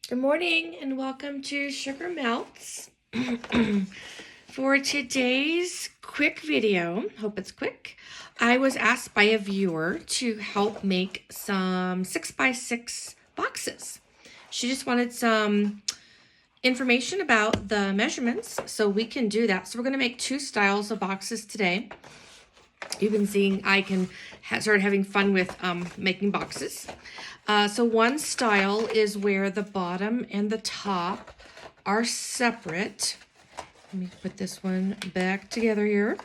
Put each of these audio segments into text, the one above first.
Good morning and welcome to Sugar Melts. For today's quick video, hope it's quick, I was asked by a viewer to help make some 6x6 boxes. She just wanted some information about the measurements, so we can do that. So we're going to make two styles of boxes today. You've been seeing I can start having fun with making boxes. So one style is where the bottom and the top are separate. Let me put this one back together here.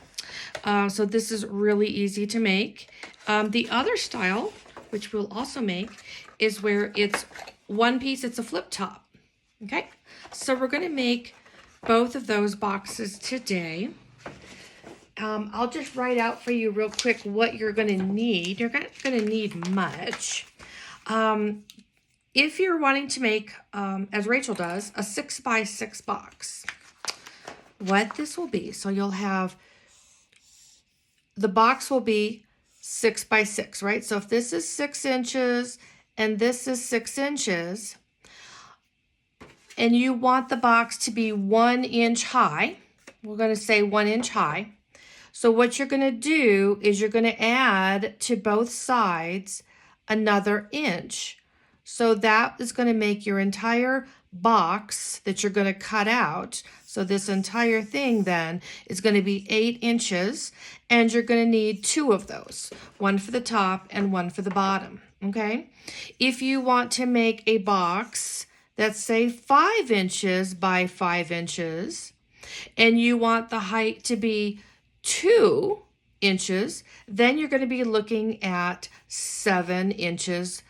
So this is really easy to make. The other style, which we'll also make, is where it's one piece, it's a flip top. Okay, so we're going to make both of those boxes today. I'll just write out for you real quick what you're going to need. You're not going to need much. If you're wanting to make, as Rachel does, a 6x6 box, what this will be, so you'll have, the box will be 6x6, right? So if this is 6 inches and this is 6 inches, and you want the box to be 1 inch high, we're going to say 1 inch high. So what you're going to do is you're going to add to both sides another inch. So that is going to make your entire box that you're going to cut out. So this entire thing then is going to be 8 inches, and you're going to need 2 of those, one for the top and one for the bottom. Okay. If you want to make a box that's say 5 inches by 5 inches, and you want the height to be 2 inches, then you're going to be looking at 7 inches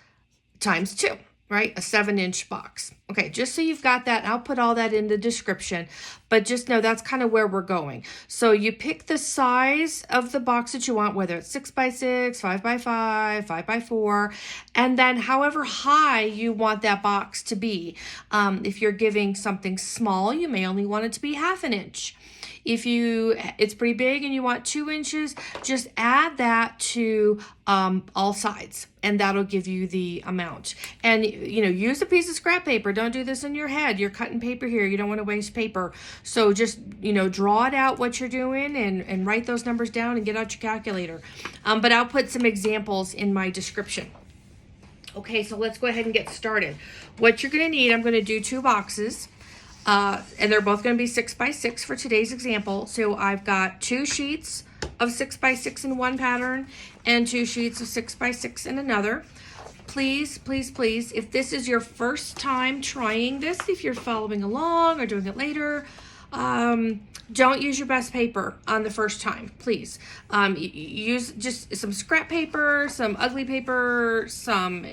times 2, right? A 7-inch box. Okay, just so you've got that, I'll put all that in the description, but just know that's kind of where we're going. So you pick the size of the box that you want, whether it's 6x6, 5x5, 5x4, and then however high you want that box to be. If you're giving something small, you may only want it to be 1/2 inch. If it's pretty big and you want 2 inches, just add that to all sides, and that'll give you the amount. And, use a piece of scrap paper. Don't do this in your head. You're cutting paper here. You don't want to waste paper. So just, draw it out what you're doing and write those numbers down and get out your calculator. But I'll put some examples in my description. Okay, so let's go ahead and get started. What you're going to need, I'm going to do 2 boxes. And they're both going to be 6x6 for today's example. So I've got 2 sheets of 6x6 in one pattern and 2 sheets of 6x6 in another. Please, please, please, if this is your first time trying this, if you're following along or doing it later, don't use your best paper on the first time, please. Use just some scrap paper, some ugly paper, some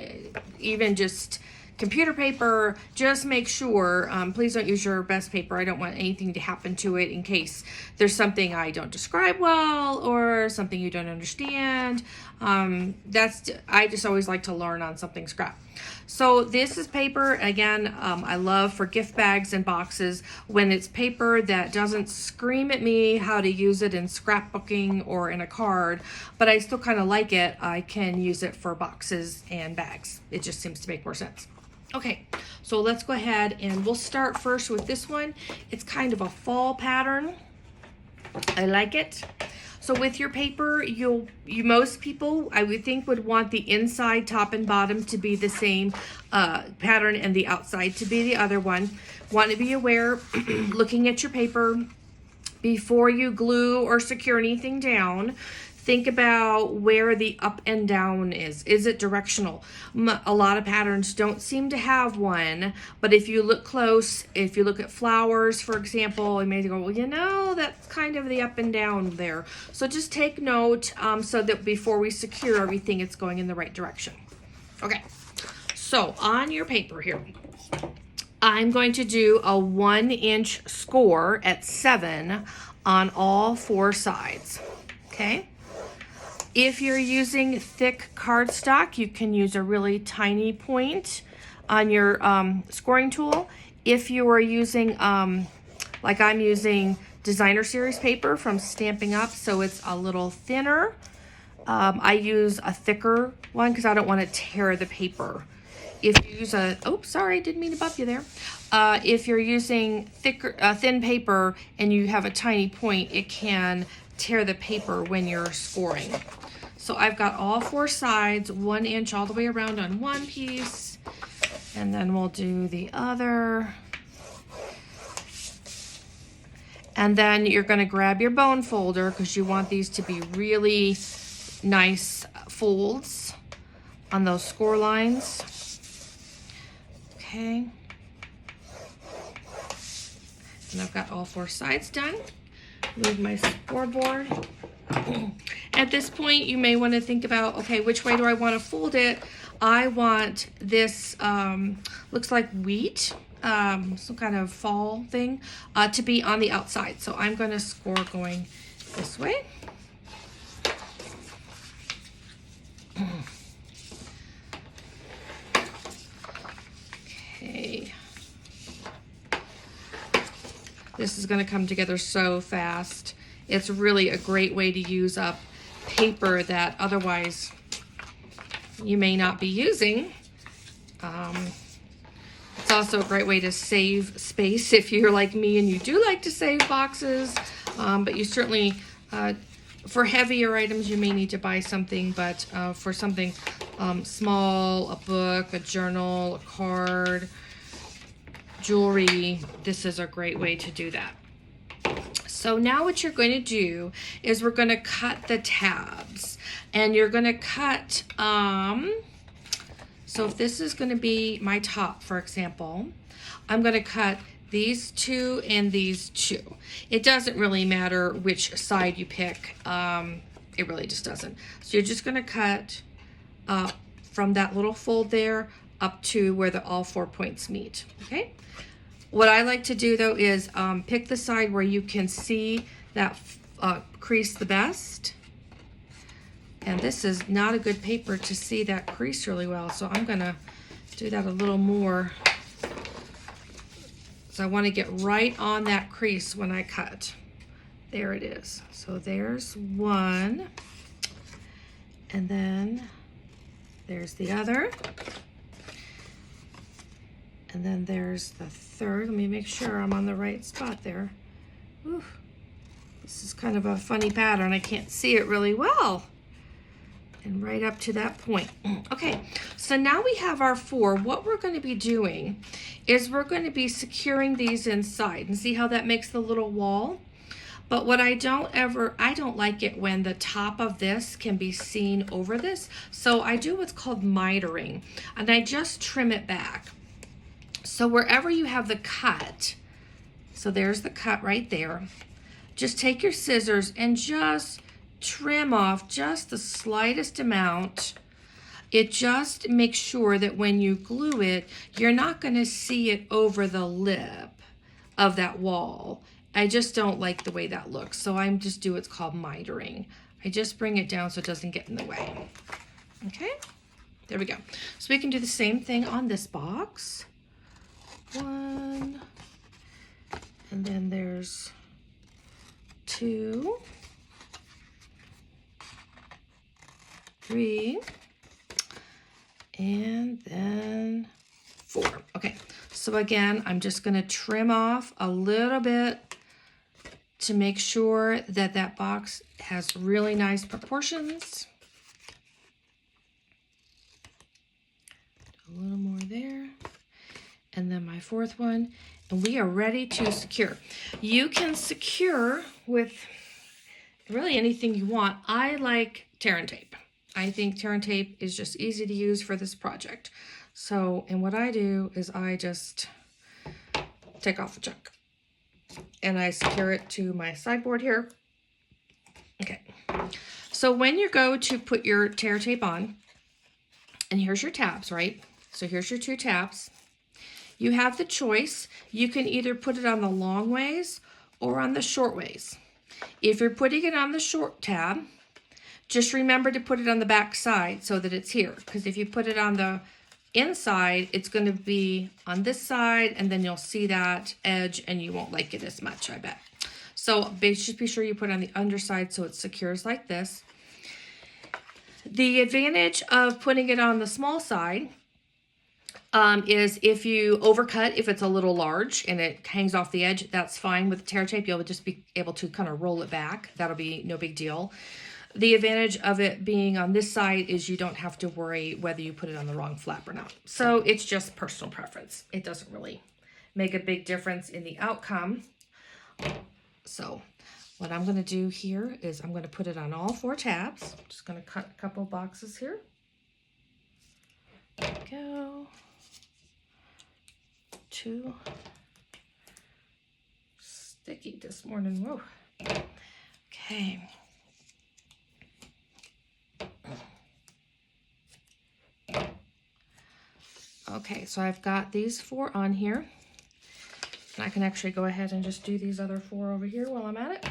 even just computer paper. Just make sure, please don't use your best paper. I don't want anything to happen to it in case there's something I don't describe well or something you don't understand. I just always like to learn on something scrap. So this is paper, again, I love for gift bags and boxes when it's paper that doesn't scream at me how to use it in scrapbooking or in a card, but I still kind of like it. I can use it for boxes and bags. It just seems to make more sense. Okay, so let's go ahead and we'll start first with this one. It's kind of a fall pattern. I like it. So with your paper, most people, I would think, would want the inside, top, and bottom to be the same pattern and the outside to be the other one. Want to be aware, looking at your paper, before you glue or secure anything down, think about where the up and down is. Is it directional? A lot of patterns don't seem to have one, but if you look close, if you look at flowers, for example, you may go, well, that's kind of the up and down there. So just take note so that before we secure everything, it's going in the right direction. Okay, so on your paper here, I'm going to do a 1-inch score at 7 on all 4 sides, okay? If you're using thick cardstock, you can use a really tiny point on your scoring tool. If you are using, like I'm using designer series paper from Stampin' Up, so it's a little thinner, I use a thicker one because I don't want to tear the paper. if you use a, oh, sorry, didn't mean to bump you there. If you're using thin paper and you have a tiny point, it can tear the paper when you're scoring. So I've got all 4 sides, 1 inch all the way around on one piece, and then we'll do the other. And then you're going to grab your bone folder because you want these to be really nice folds on those score lines. Okay. And I've got all 4 sides done. Move my scoreboard. At this point, you may want to think about, okay, which way do I want to fold it? I want this, looks like wheat, some kind of fall thing, to be on the outside. So I'm going to score going this way. Okay. This is going to come together so fast. It's really a great way to use up paper that otherwise you may not be using. It's also a great way to save space if you're like me and you do like to save boxes, but you certainly, for heavier items, you may need to buy something, but for something small, a book, a journal, a card, jewelry, this is a great way to do that. So now what you're going to do is we're going to cut the tabs, and you're going to cut, so if this is going to be my top, for example, I'm going to cut these 2 and these 2. It doesn't really matter which side you pick. It really just doesn't. So you're just going to cut from that little fold there up to where all 4 points meet, okay? What I like to do though is pick the side where you can see that crease the best. And this is not a good paper to see that crease really well, so I'm gonna do that a little more. So I wanna get right on that crease when I cut. There it is. So there's one, and then there's the other. And then there's the third. Let me make sure I'm on the right spot there. Ooh, this is kind of a funny pattern. I can't see it really well. And right up to that point. Okay, so now we have our 4. What we're going to be doing is we're going to be securing these inside. And see how that makes the little wall? But what I don't like it when the top of this can be seen over this. So I do what's called mitering. And I just trim it back. So wherever you have the cut, so there's the cut right there, just take your scissors and just trim off just the slightest amount. It just makes sure that when you glue it, you're not going to see it over the lip of that wall. I just don't like the way that looks, so I'm just do what's called mitering. I just bring it down so it doesn't get in the way. Okay, there we go. So we can do the same thing on this box. 1, and then there's 2, 3, and then 4. Okay, so again, I'm just going to trim off a little bit to make sure that that box has really nice proportions. A little more there. And then my 4th one, and we are ready to secure. You can secure with really anything you want. I like tear and tape. I think tear and tape is just easy to use for this project. So, and what I do is I just take off the chunk and I secure it to my sideboard here. Okay, so when you go to put your tear tape on, and here's your tabs, right? So here's your 2 tabs. You have the choice. You can either put it on the long ways or on the short ways. If you're putting it on the short tab, just remember to put it on the back side so that it's here. Because if you put it on the inside, it's going to be on this side, and then you'll see that edge and you won't like it as much, I bet. So just be sure you put it on the underside so it secures like this. The advantage of putting it on the small side, is if you overcut, if it's a little large and it hangs off the edge, that's fine. With tear tape, you'll just be able to kind of roll it back. That'll be no big deal. The advantage of it being on this side is you don't have to worry whether you put it on the wrong flap or not. So it's just personal preference. It doesn't really make a big difference in the outcome. So what I'm going to do here is I'm going to put it on all 4 tabs. I'm just going to cut a couple boxes here. There we go. 2. Sticky this morning. Whoa. Okay. Okay, so I've got these 4 on here. And I can actually go ahead and just do these other 4 over here while I'm at it.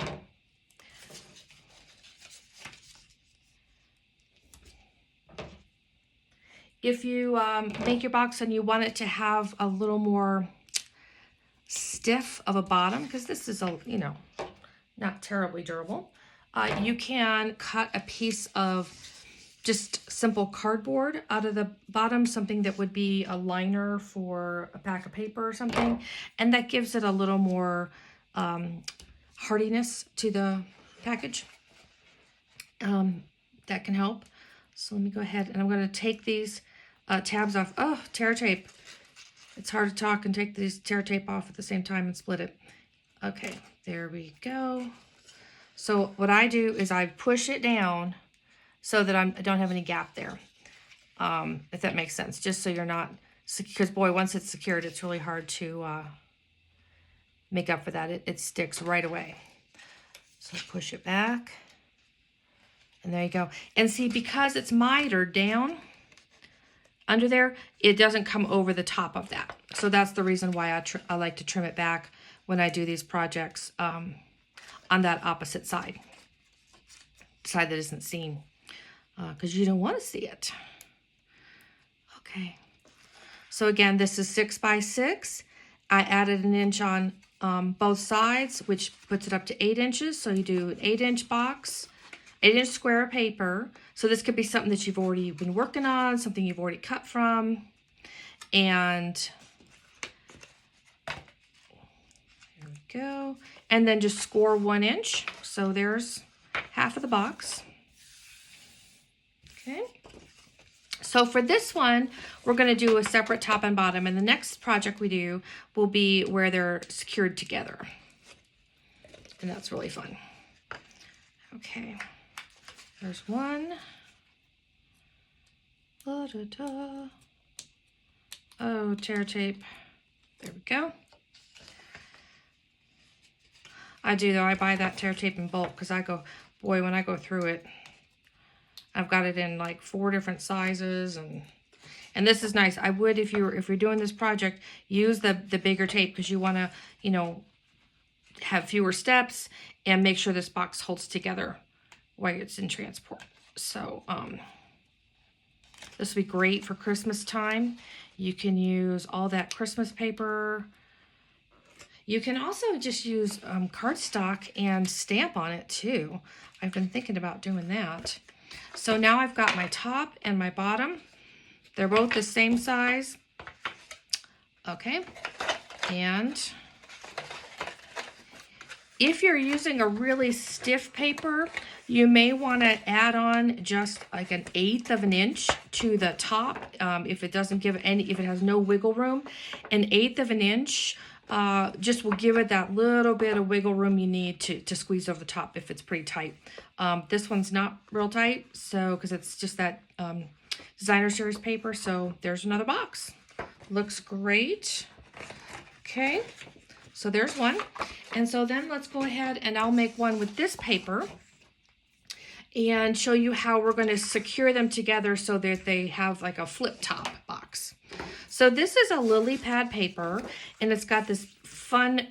If you make your box and you want it to have a little more stiff of a bottom, because this is not terribly durable, you can cut a piece of just simple cardboard out of the bottom, something that would be a liner for a pack of paper or something, and that gives it a little more hardiness to the package. That can help. So let me go ahead and I'm going to take these tabs off. Oh, tear tape. It's hard to talk and take these tear tape off at the same time and split it. Okay, there we go. So what I do is I push it down so that I don't have any gap there, if that makes sense. Just so you're not, because boy, once it's secured, it's really hard to make up for that. It sticks right away. So push it back. And there you go. And see, because it's mitered down under there, it doesn't come over the top of that. So that's the reason why I like to trim it back when I do these projects on that opposite side that isn't seen, because you don't want to see it. Okay. So again, this is 6 by 6. I added an inch on both sides, which puts it up to 8 inches. So you do an 8-inch box, 8-inch square of paper. So this could be something that you've already been working on, something you've already cut from. And there we go. And then just score 1 inch. So there's half of the box. Okay. So for this one, we're going to do a separate top and bottom. And the next project we do will be where they're secured together. And that's really fun. Okay. There's one. Da-da-da. Oh, tear tape. There we go. I do though. I buy that tear tape in bulk because I go, boy, when I go through it, I've got it in like 4 different sizes, and this is nice. I would, if you're doing this project, use the bigger tape because you want to, have fewer steps and make sure this box holds together while it's in transport. So this will be great for Christmas time. You can use all that Christmas paper. You can also just use cardstock and stamp on it too. I've been thinking about doing that. So now I've got my top and my bottom. They're both the same size. Okay. And if you're using a really stiff paper, you may want to add on just like 1/8 of an inch to the top. If it doesn't give if it has no wiggle room, 1/8 of an inch just will give it that little bit of wiggle room you need to squeeze over the top if it's pretty tight. This one's not real tight, so because it's just that designer series paper. So there's another box. Looks great. Okay, so there's one. And so then let's go ahead and I'll make one with this paper and show you how we're going to secure them together so that they have like a flip top box. So this is a lily pad paper, and it's got this fun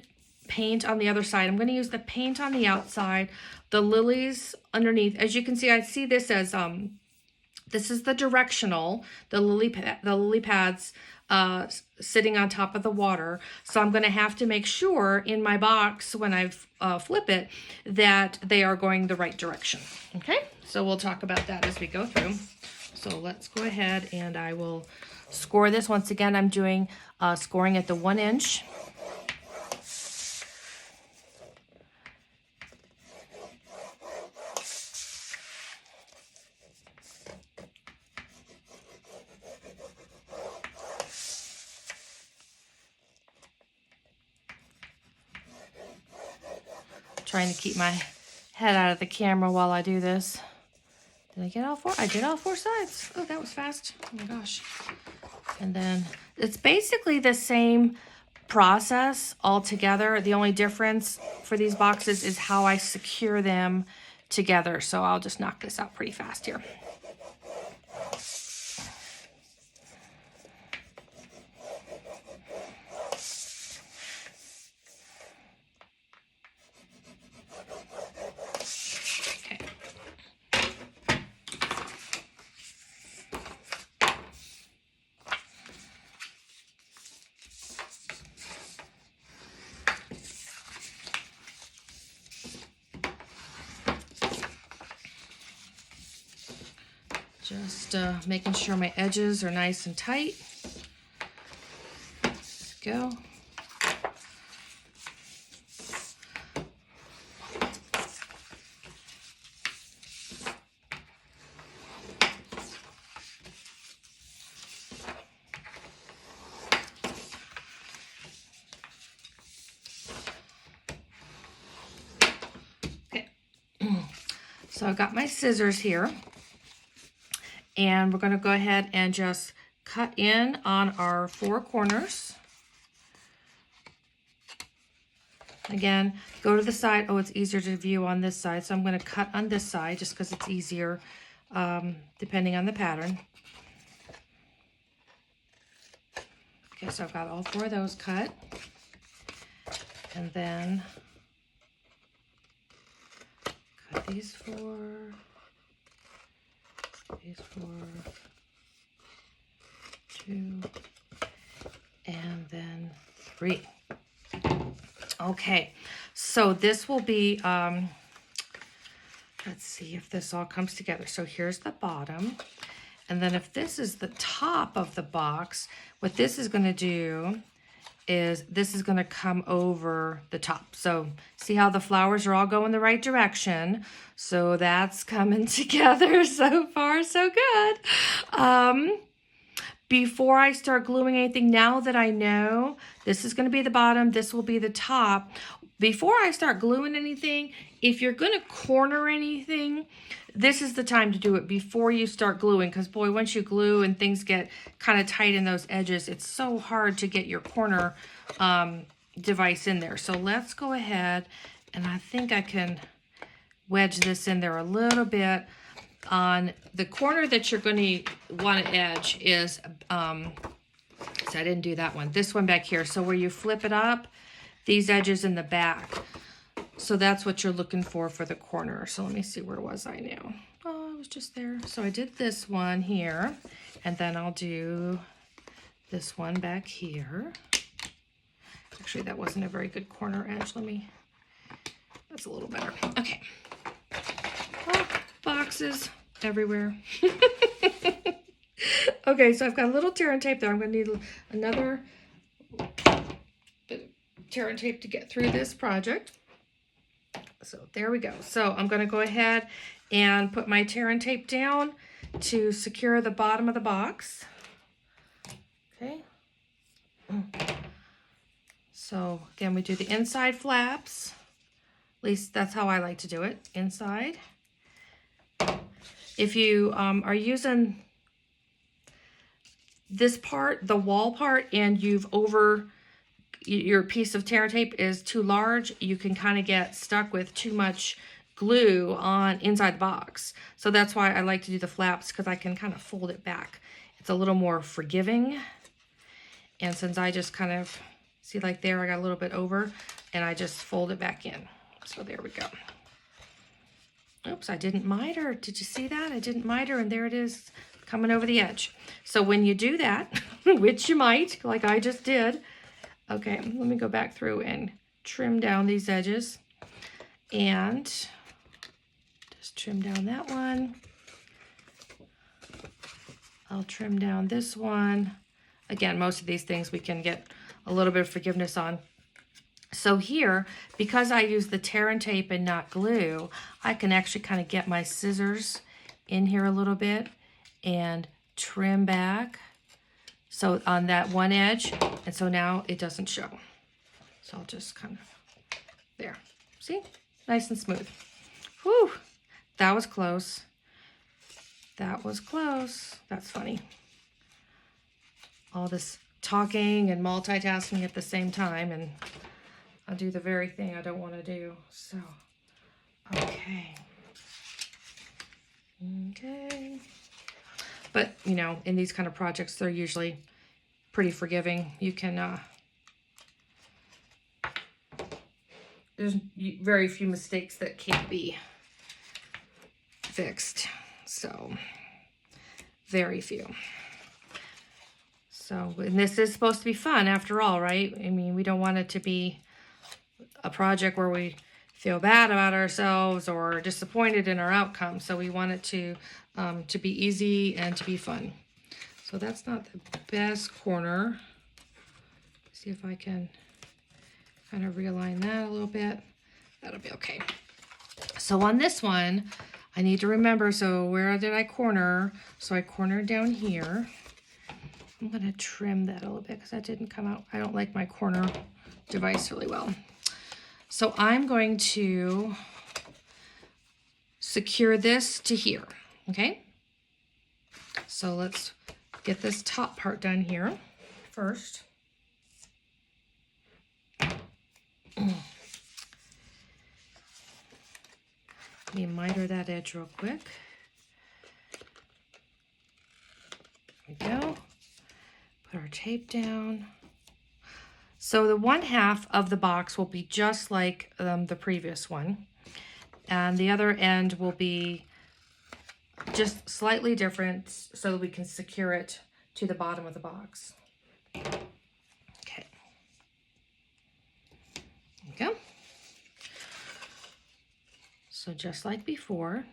paint on the other side. I'm going to use the paint on the outside, the lilies underneath. As you can see, I see this as this is the directional, the lily pads sitting on top of the water. So I'm going to have to make sure in my box when I flip it that they are going the right direction. Okay, so we'll talk about that as we go through. So let's go ahead and I will score this. Once again, I'm doing scoring at the 1 inch. Trying to keep my head out of the camera while I do this. Did I get all 4? I did all 4 sides. Oh, that was fast. Oh my gosh. And then it's basically the same process all together. The only difference for these boxes is how I secure them together. So I'll just knock this out pretty fast here. Just making sure my edges are nice and tight. Let's go. Okay. So I've got my scissors here. And we're going to go ahead and just cut in on our 4 corners. Again, go to the side. Oh, it's easier to view on this side. So I'm going to cut on this side just because it's easier depending on the pattern. Okay, so I've got all 4 of those cut. And then cut these 4. These 4, 2, and then 3. Okay, so this will be, let's see if this all comes together. So here's the bottom. And then if this is the top of the box, what this is going to do is this is going to come over the top. So see how the flowers are all going the right direction. So that's coming together. So far, so good. Before I start gluing anything, now that I know this is going to be the bottom, this will be the top. Before I start gluing anything, if you're going to corner anything, this is the time to do it before you start gluing, because boy, once you glue and things get kind of tight in those edges, it's so hard to get your corner device in there. So let's go ahead, and I think I can wedge this in there a little bit. On the corner that you're going to want to edge is, so I didn't do that one, this one back here. So where you flip it up, these edges in the back. So that's what you're looking for the corner. So let me see, where was I now? Oh, I was just there. So I did this one here, and then I'll do this one back here. Actually, that wasn't a very good corner edge. That's a little better. Okay. Oh, boxes everywhere. Okay, so I've got a little tear and tape there. I'm going to need another bit of tear and tape to get through this project. So there we go. So I'm going to go ahead and put my tear and tape down to secure the bottom of the box. Okay. So again, we do the inside flaps. At least that's how I like to do it, inside. If you are using this part, the wall part, and your piece of tear tape is too large, you can kind of get stuck with too much glue on inside the box. So that's why I like to do the flaps, because I can kind of fold it back. It's a little more forgiving. And since I just kind of, see like there, I got a little bit over, and I just fold it back in. So there we go. Oops, I didn't miter. Did you see that? I didn't miter, and there it is coming over the edge. So when you do that, which you might, like I just did, okay, let me go back through and trim down these edges. And just trim down that one. I'll trim down this one. Again, most of these things we can get a little bit of forgiveness on. So here, because I use the tear and tape and not glue, I can actually kind of get my scissors in here a little bit and trim back. So on that one edge, and so now it doesn't show. So I'll just kind of, there. See? Nice and smooth. Whew, that was close. That was close. That's funny. All this talking and multitasking at the same time, and I'll do the very thing I don't want to do. So, okay. Okay. But, you know, in these kind of projects, they're usually pretty forgiving. You can, there's very few mistakes that can't be fixed. So, very few. So, and this is supposed to be fun after all, right? I mean, we don't want it to be a project where we feel bad about ourselves or disappointed in our outcome. So we want it to be easy and to be fun. So that's not the best corner. See if I can kind of realign that a little bit. That'll be okay. So on this one, I need to remember, so where did I corner? So I cornered down here. I'm going to trim that a little bit because that didn't come out. I don't like my corner device really well. So I'm going to secure this to here, okay? So let's get this top part done here first. Let me miter that edge real quick. There we go. Put our tape down. So the 1/2 of the box will be just like the previous one. And the other end will be just slightly different so that we can secure it to the bottom of the box. Okay. There we go. So just like before,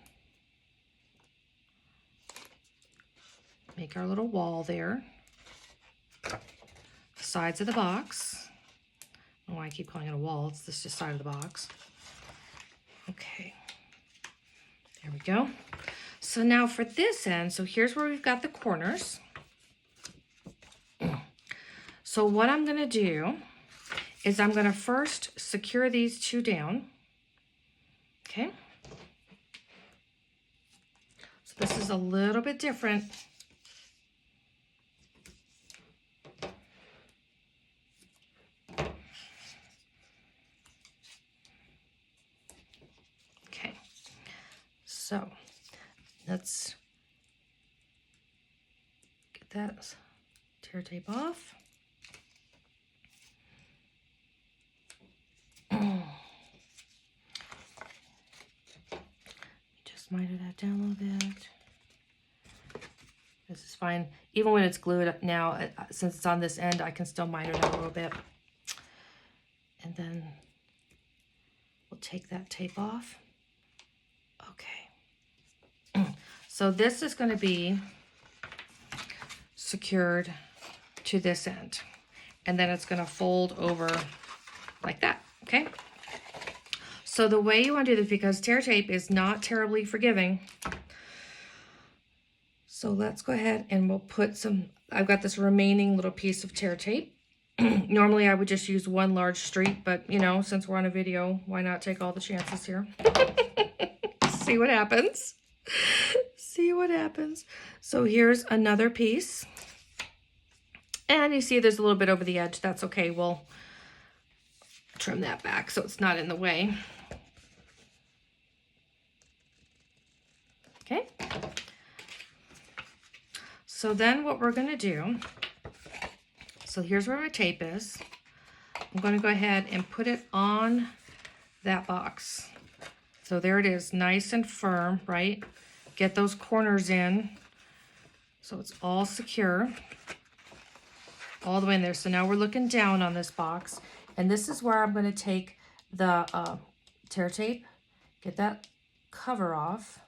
make our little wall there. Sides of the box. I don't know why I keep calling it a wall. It's just the side of the box. Okay. There we go. So now for this end, so here's where we've got the corners. So what I'm going to do is I'm going to first secure these two down. Okay. So this is a little bit different. Okay. So let's get that tear tape off. Just miter that down a little bit. This is fine. Even when it's glued up now, since it's on this end, I can still miter that a little bit. And then we'll take that tape off. Okay. So this is going to be secured to this end. And then it's going to fold over like that. Okay. So the way you want to do this, because tear tape is not terribly forgiving. So let's go ahead and we'll put some, I've got this remaining little piece of tear tape. Normally I would just use one large streak, but you know, since we're on a video, why not take all the chances here? See what happens. See what happens. So here's another piece. And you see there's a little bit over the edge. That's okay. We'll trim that back so it's not in the way. Okay. So then what we're going to do, so here's where my tape is. I'm going to go ahead and put it on that box. So there it is, nice and firm, right? Get those corners in so it's all secure all the way in there. So now we're looking down on this box, and this is where I'm going to take the tear tape, get that cover off,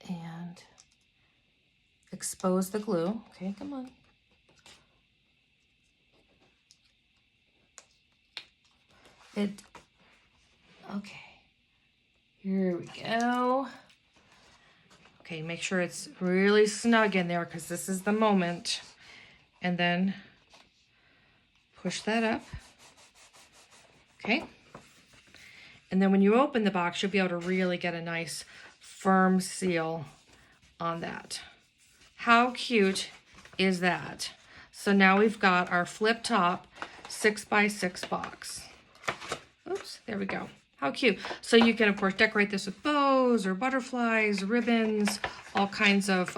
and expose the glue. Okay, come on. Okay. Here we go. Okay, make sure it's really snug in there because this is the moment. And then push that up. Okay. And then when you open the box, you'll be able to really get a nice firm seal on that. How cute is that? So now we've got our flip top 6x6 box. Oops, there we go. How cute. So you can, of course, decorate this with bows or butterflies, ribbons, all kinds of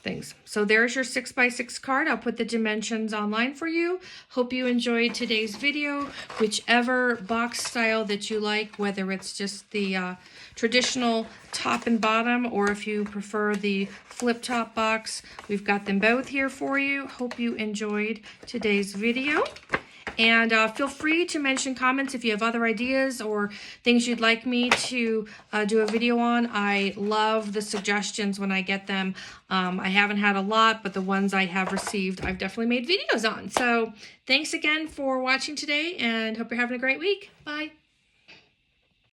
things. So there's your 6x6 card. I'll put the dimensions online for you. Hope you enjoyed today's video. Whichever box style that you like, whether it's just the traditional top and bottom, or if you prefer the flip top box, we've got them both here for you. Hope you enjoyed today's video. And feel free to mention comments if you have other ideas or things you'd like me to do a video on. I love the suggestions when I get them. I haven't had a lot, but the ones I have received, I've definitely made videos on. So thanks again for watching today, and hope you're having a great week. Bye.